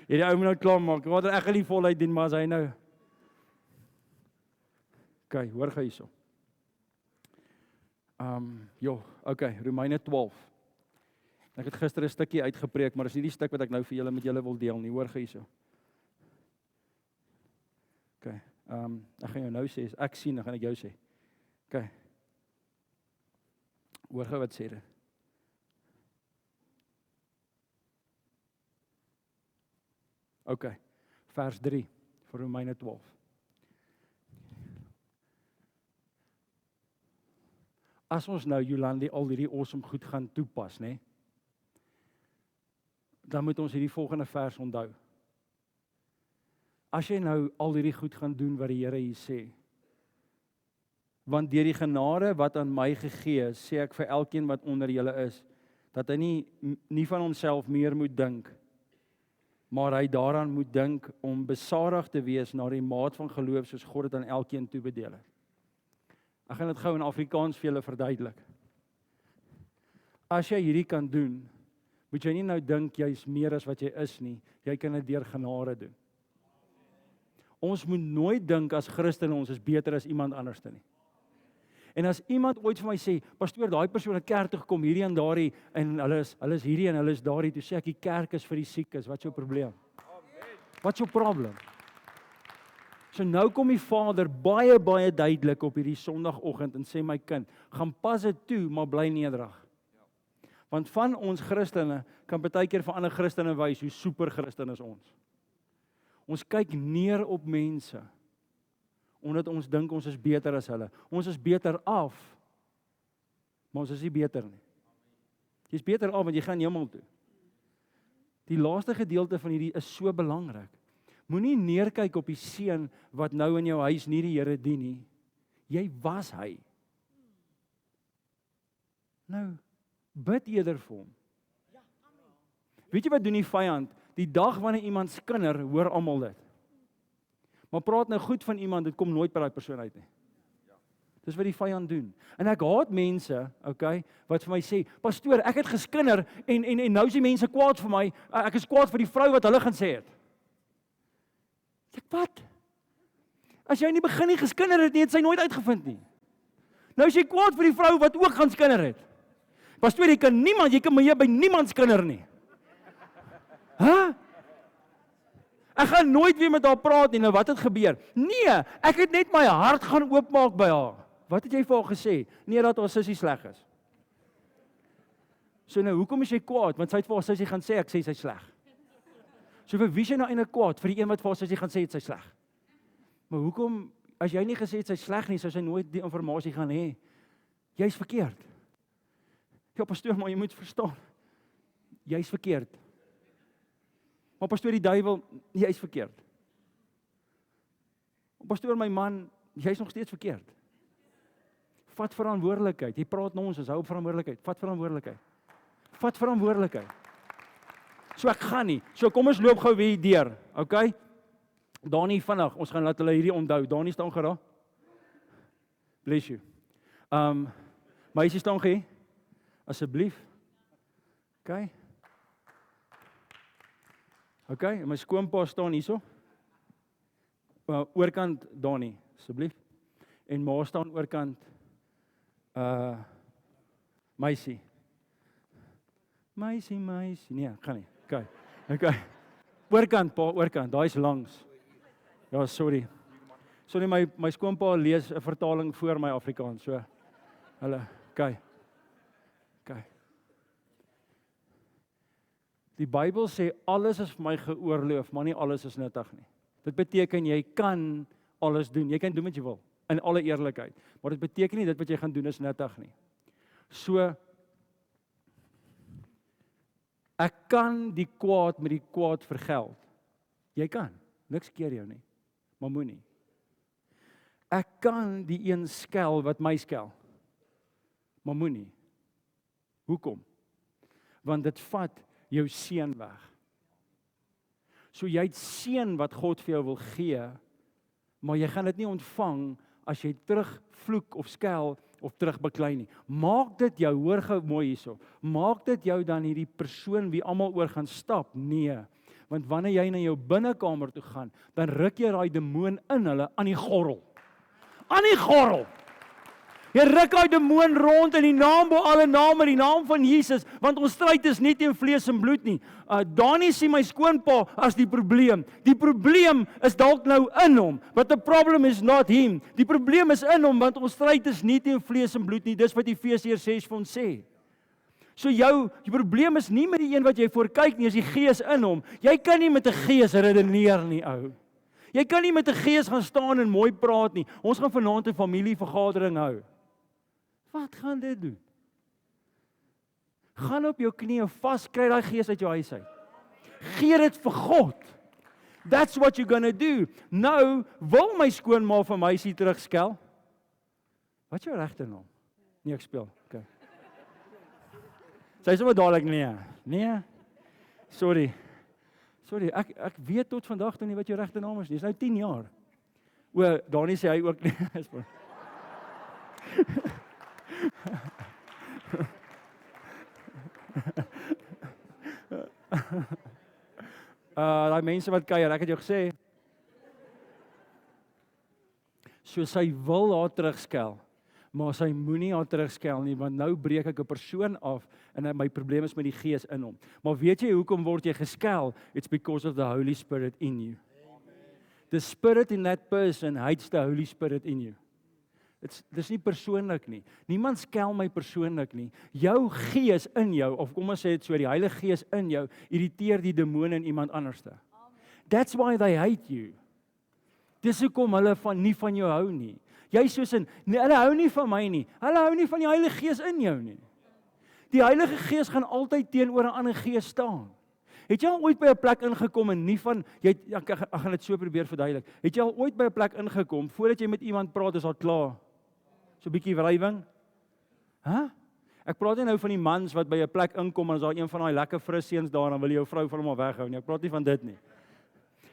Hierdie ou moet nou klaar maak. Wat ek gaan nie voluit dien, maar as hy nou. Okay, hoor gou hierso. Okay, Romeine 12. Ek het gister 'n stukkie uitgepreek, maar dis nie die stuk wat ek nou vir julle met julle wil deel nie. Hoor gou hierso. Okay, ek gaan jou nou sê, as ek sien, dan gaan ek jou sê. Okay. Hoor gou wat sê dit. Okay, vers 3 vir Romeine 12. As ons nou, Jolandi, al hierdie awesome goed gaan toepas, né? Dan moet ons hierdie volgende vers onthou. As jy nou al hierdie goed gaan doen wat die Here hier sê, want deur die genade wat aan my gegee is, sê ek vir elkeen wat onder julle is, dat hy nie van homself meer moet dink, maar hy daaraan moet dink om besadig te wees na die maat van geloof soos God dit aan elkeen toebedeel het. Ek gaan dit gou in Afrikaans vir julle verduidelik. As jy hierdie kan doen, moet jy nie nou dink jy's meer as wat jy is nie, jy kan dit deur genade doen. Ons moet nooit dink as Christene ons is beter as iemand anders nie. En as iemand ooit vir my sê, pastoor, daai persoon het kerk toe gekom, hierdie en daardie, en hulle is hierdie en hulle is daardie, toe sê ek, die kerk is vir die siekes, wat is jou probleem? Wat is jou probleem? So nou kom die Vader baie duidelik op hierdie Sondagoggend en sê, my kind, gaan pas dit toe, maar bly nederig. Want van ons Christene kan baie keer vir ander Christene wys hoe super Christen is ons. Ons kyk neer op mense. omdat ons dink ons is beter as hulle. Ons is beter af, maar ons is nie beter nie. Jy is beter af, want jy gaan hemel toe. Die laaste gedeelte van hierdie is so belangrik. Moenie neerkyk op die seun wat nou in jou huis nie die Here dien nie. Jy was hy. Nou, bid eerder vir hom. Weet jy wat doen die vyand? Die dag wanneer iemand skinder, hoor almal dit. Maar praat nou goed van iemand, dit kom nooit by daai persoon uit nie. Dis wat die vyand doen. En ek haat mense, okay, wat vir my sê, pastoor, ek het geskinder en nou is die mense kwaad vir my. Ek is kwaad vir die vrou wat hulle gaan sê het. Ek wat? As jy nie begin nie geskinder het nie, het sy nooit uitgevind nie. Nou is jy kwaad vir die vrou wat ook gaan skinder het. Pastoor, jy kan by niemand skinder nie. Hæ? Ek gaan nooit weer met haar praat nie. Nou wat het gebeur? Nee, ek het net my hart gaan oopmaak by haar. Wat het jy vir haar gesê? Nee, dat haar sussie sleg is. So nou, hoekom is jy kwaad? Want sy het vir haar sussie gaan sê, ek sê sy sleg. So vir wie is jy nou eintlik kwaad? Vir die een wat vir haar sussie gaan sê, het sy sleg. Maar hoekom, as jy nie gesê het sy sleg nie, sou sy nooit die inligting gaan hê. Jy's verkeerd. Ja, pastoor, maar jy moet verstaan. Jy's verkeerd. Maar pastoor, die duiwel, jy's verkeerd. Pastoor, my man, jy's nog steeds verkeerd. Vat verantwoordelikheid. Jy praat nonsens, hou op verantwoordelikheid. Vat verantwoordelikheid. Vat verantwoordelikheid. So ek gaan nie. So kom ons loop gou weer deur, okay? Dani vinnig, ons gaan laat hulle hierdie onthou. Dani staan geraak. Bless you. Meisie staan gee. Asseblief. Okay. Okay, en my skoonpa staan hierso. Oorkant Dani, asseblief. En ma staan oorkant meisie. Meisie. Nee, gaan nie. Okay. Oorkant pa, oorkant. Daai's langs. Ja, sorry. Sorry, my skoonpa lees 'n vertaling voor my Afrikaans, so. Hulle, okay. Die Bybel sê alles is vir my geoorloof, maar nie alles is nuttig nie. Dit beteken jy kan alles doen. Jy kan doen wat jy wil in alle eerlikheid, maar dit beteken nie dit wat jy gaan doen is nuttig nie. So ek kan die kwaad met die kwaad vergeld. Jy kan, niks keer jou nie, maar moenie. Ek kan die een skel wat my skel, maar moenie. Hoekom? Want dit vat jou seën weg. So jy het seën wat God vir jou wil gee, maar jy gaan dit nie ontvang as jy terugvloek of skel of terugbeklei nie. Maak dit jou, hoor gou mooi hierso. Maak dit jou dan hierdie persoon wie almal oor gaan stap? Nee. Want wanneer jy na jou binnekamer toe gaan, dan ruk jy daai demoon in hulle aan die gorrel. Aan die gorrel. Jy ruk daai demoon rond in die naam bo alle name, die naam van Jesus, want ons stryd is nie teen vlees en bloed nie. Dani sien my skoonpa as die probleem. Die probleem is dalk nou in hom, but the problem is not him. Die probleem is in hom, want ons stryd is nie teen vlees en bloed nie. Dis wat Efesiërs 6 vir ons sê. So jou probleem is nie met die een wat jy voor kyk nie, is die gees in hom. Jy kan nie met 'n gees redeneer nie, ou. Jy kan nie met 'n gees gaan staan en mooi praat nie. Ons gaan vanaand 'n familievergadering hou. Wat gaan dit doen? Gaan op jou knieë vas, kry daai gees uit jou huis uit. Gee dit vir God. That's what you're gonna do. Nou, wil my skoonma vir meisie terugskel? Wat is jou regte naam? Nee, ek speel. Okay. Sy sê sommer dadelik nee. Sorry, ek weet tot vandag toe nie wat jou regte naam is nie. Dis nou 10 jaar. O, Dani sê hy ook nie. Daai mense wat kuier, ek het jou gesê. So sy wil haar terugskel, maar sy moenie haar terugskel nie, want nou breek ek 'n persoon af en my probleem is met die gees in hom. Maar weet jy hoekom word jy geskel? It's because of the Holy Spirit in you. The spirit in that person hates the Holy Spirit in you. Dis nie persoonlik nie. Niemand skel my persoonlik nie. Jou gees in jou, of kom ons sê dit so, die Heilige Gees in jou, irriteer die demone in iemand anderste. That's why they hate you. Dis hoekom hulle nie van jou hou nie. Jy soos in, nee, hulle hou nie van my nie. Hulle hou nie van die Heilige Gees in jou nie. Die Heilige Gees gaan altyd teenoor 'n ander gees staan. Het jy al ooit by 'n plek ingekom en nie van ek gaan dit so probeer verduidelik. Het jy al ooit by 'n plek ingekom voordat jy met iemand praat is al klaar? So 'n bietjie wrywing? Ek praat nie nou van die mans wat by 'n plek inkom en as daar een van daai lekker frisseuns daar dan wil jy jou vrou van hom af weghou nie. Ek praat nie van dit nie.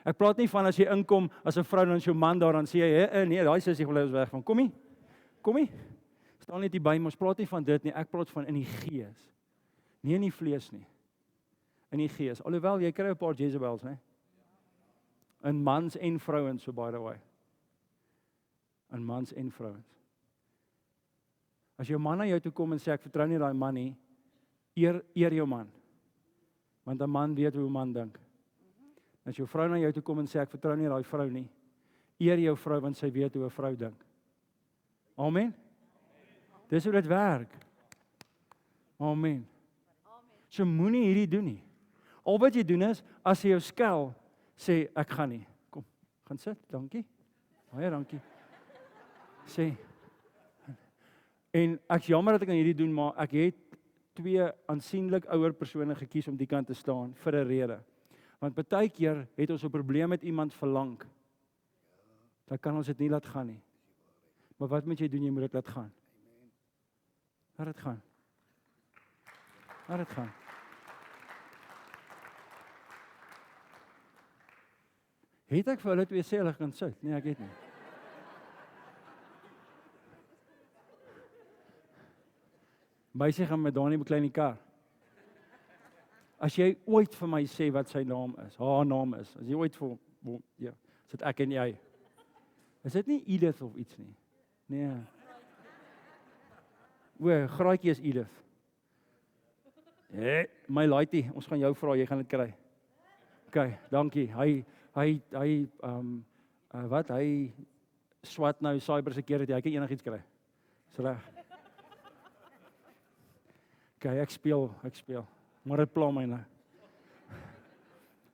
Ek praat nie van as jy inkom as 'n vrou dan is jou man daar dan sê jy, nee, daai sussie wil ons weg van. Kom nie. Staan net hier by, ons praat nie van dit nie. Ek praat van in die gees. Nie in die vlees nie. In die gees. Alhoewel jy kry 'n paar Jezebels, né? In mans en vrouens, so by the way. In mans en vrouens. As jou man na jou toe kom en sê ek vertrou nie daai man nie, eer jou man. Want 'n man weet hoe 'n man dink. As jou vrou na jou toe kom en sê ek vertrou nie daai vrou nie, eer jou vrou want sy weet hoe 'n vrou dink. Amen. Dis hoe dit werk. Amen. So moenie hierdie doen nie. Al wat jy doen is, as jy jou skel, sê ek gaan nie. Kom, gaan sit, dankie. Baie dankie. Sê. En ek's jammer dat ek aan hierdie doen, maar ek het 2 aansienlik ouer persone gekies om die kant te staan vir 'n rede. Want baie keer het ons 'n probleem met iemand verlang. Dan kan ons dit nie laat gaan nie. Maar wat moet jy doen? Jy moet dit laat gaan. Laat dit gaan. Laat dit gaan. Het ek vir hulle 2 sê hulle kan sit? Nee, ek het nie. Meisie gaan met Dani beklei in die kar. As jy ooit vir my sê wat sy naam is, haar naam is, as jy ooit vir, ja, sit ek en jy. Is dit nie Edith of iets nie? Nee. Graatjie is Edith. My laaitjie, ons gaan jou vra, jy gaan dit kry. OK, dankie. Hy swat nou cyber security, hy kan enigiets kry. Dis reg. OK, ek speel. Maar dit pla my nou.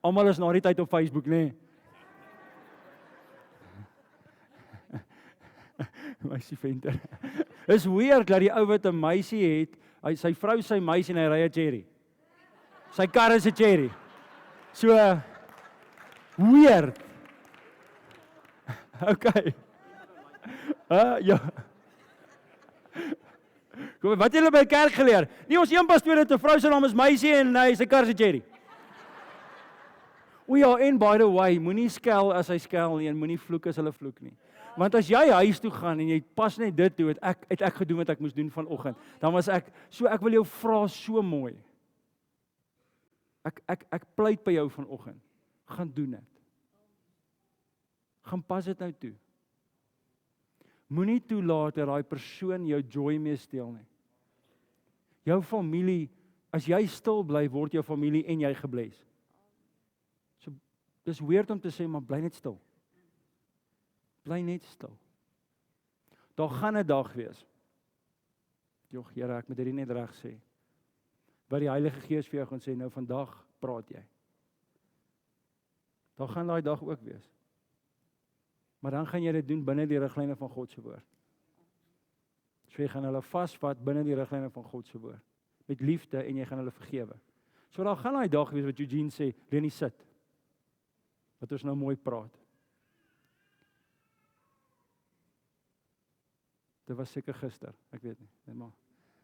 Almal is na die tyd op Facebook, nê? Meisie venter. Is weird dat die ou wat 'n meisie het, sy vrou sy meisie en hy ry 'n Cherry. Sy kar is 'n Cherry. So weird. OK. Ja. Kom, wat julle by kerk geleer? Nie ons een pastoor het 'n vrou se naam is Meisie en hy sy kar is 'n Cherry. En by the way, moenie skel as hy skel nie en moenie vloek as hulle vloek nie. Want as jy huis toe gaan en jy pas net dit toe, het ek gedoen wat ek moes doen vanoggend. Dan was ek wil jou vra so mooi. Ek pleit by jou vanoggend. Gaan doen dit. Gaan pas dit nou toe. Moenie toelaat dat daai persoon jou joy mee steel nie. Jou familie, as jy stil bly, word jou familie en jy gebless. So dis weird om te sê, maar bly net stil. Bly net stil. Daar gaan 'n dag wees. Jogg, Here, ek moet dit net reg sê. Wat die Heilige Gees vir jou gaan sê, nou vandag praat jy. Daar gaan daai dag ook wees. Maar dan gaan jy dit doen binne die riglyne van God se woord. So jy gaan hulle vasvat binne die riglyne van God se woord. Met liefde en jy gaan hulle vergewe. So daar gaan daai dag wees wat Eugene sê, Leni sit. Wat ons nou mooi praat. Dit was seker gister, ek weet nie, net maar.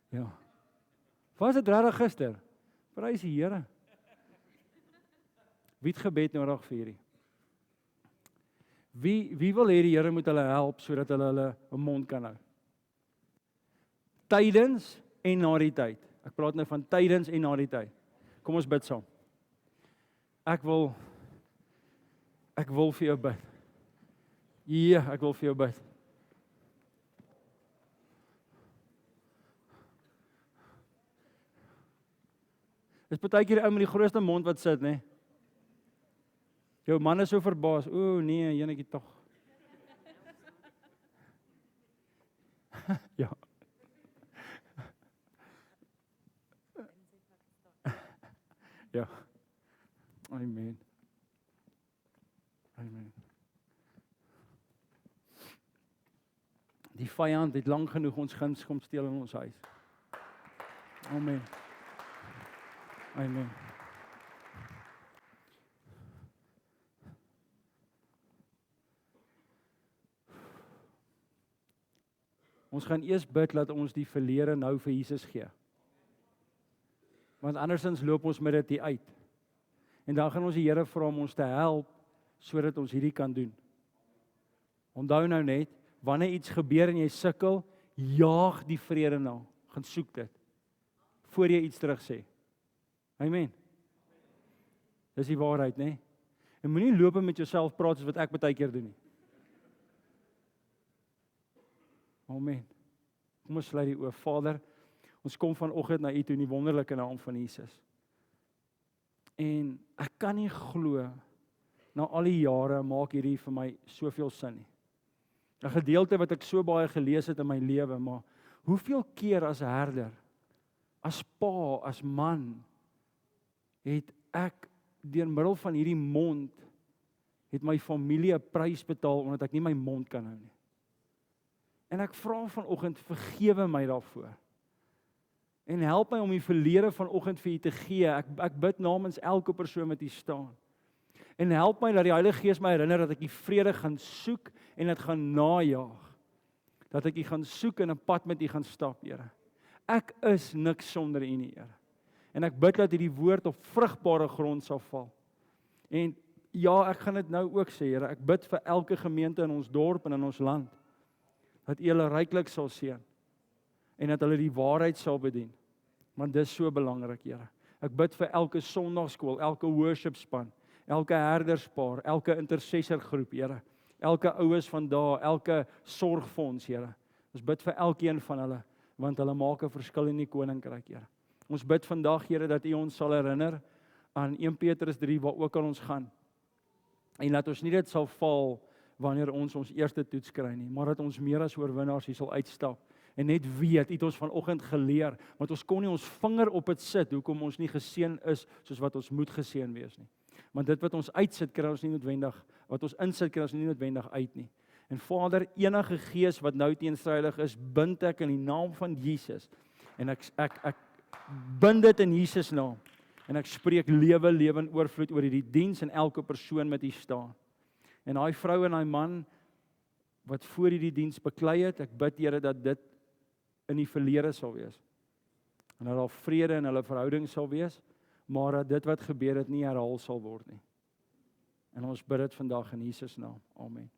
Ja. Was dit regtig gister? Prys die Here. Wie het gebed nodig vir hierdie? Wie wil hê die Here moet hulle help sodat hulle 'n mond kan hou? Tydens en na die tyd. Ek praat nou van tydens en na die tyd. Kom ons bid saam. Ek wil vir jou bid. Ja, ek wil vir jou bid. Dis partykeer die ou met die grootste mond wat sit, né? Jou man is so verbaas. O nee, jenetjie tog. Ja. Ja. Amen. Amen. vyand het lank genoeg ons guns kom steel in ons huis. Amen. Amen. Ons gaan eers bid dat ons die verlede nou vir Jesus gee. Want andersins loop ons met dit hier uit. En dan gaan ons die Here vra om ons te help sodat ons hierdie kan doen. Onthou nou net, wanneer iets gebeur en jy sukkel, jaag die vrede na. Gaan soek dit voor jy iets terug sê. Amen. Dis die waarheid, né? En moenie loop en met jouself praat soos wat ek baie keer doen nie. Amen. Kom ons sluit die oë. Vader, ons kom vanoggend na U toe in die wonderlike naam van Jesus. En ek kan nie glo, na al die jare maak hierdie vir my soveel sin nie. 'n Gedeelte wat ek so baie gelees het in my lewe, maar hoeveel keer as herder, as pa, as man, het ek deur middel van hierdie mond, het my familie 'n prys betaal, omdat ek nie my mond kan hou nie. En ek vra vanoggend, vergewe my daarvoor. En help my om die verlede vanoggend vir U te gee. Ek bid namens elke persoon wat hier staan. En help my dat die Heilige Gees my herinner dat ek die vrede gaan soek en dit gaan najaag. Dat ek U gaan soek en 'n pad met U gaan stap, Here. Ek is niks sonder U nie, Here. En ek bid dat hierdie woord op vrugbare grond sal val. En ja, ek gaan dit nou ook sê, Here. Ek bid vir elke gemeente in ons dorp en in ons land, dat U hulle ryklik sal seën en dat hulle die waarheid sal bedien. Want dis so belangrik, Here. Ek bid vir elke sondagskool, elke worship span, elke herderspaar, elke intercessorgroep, Here. Elke oues van daar, elke sorgfonds, Here. Ons bid vir elkeen van hulle, want hulle maak 'n verskil in die koninkryk, Here. Ons bid vandag, Here, dat U ons sal herinner aan 1 Petrus 3 waar ook al ons gaan. En dat ons nie dit sal val wanneer ons eerste toets kry nie, maar dat ons meer as oorwinnaars hier sal uitstap. En net weet, U het ons vanoggend geleer, want ons kon nie ons vinger op dit sit, hoekom ons nie geseën is, soos wat ons moet geseën wees nie. Want dit wat ons uitsit, kry ons nie noodwendig, wat ons insit, kry ons nie noodwendig uit nie. En Vader, enige gees wat nou teenstrydig is, bind ek in die naam van Jesus. En ek bind dit in Jesus naam. En ek spreek lewe in oorvloed oor hierdie diens en elke persoon met hier staan. En daai vrou en daai man wat voor hierdie diens beklei het, ek bid, Here, dat dit in die verlede sal wees. En dat daar vrede in hulle verhouding sal wees, maar dat dit wat gebeur het nie herhaal sal word nie. En ons bid dit vandag in Jesus naam. Amen.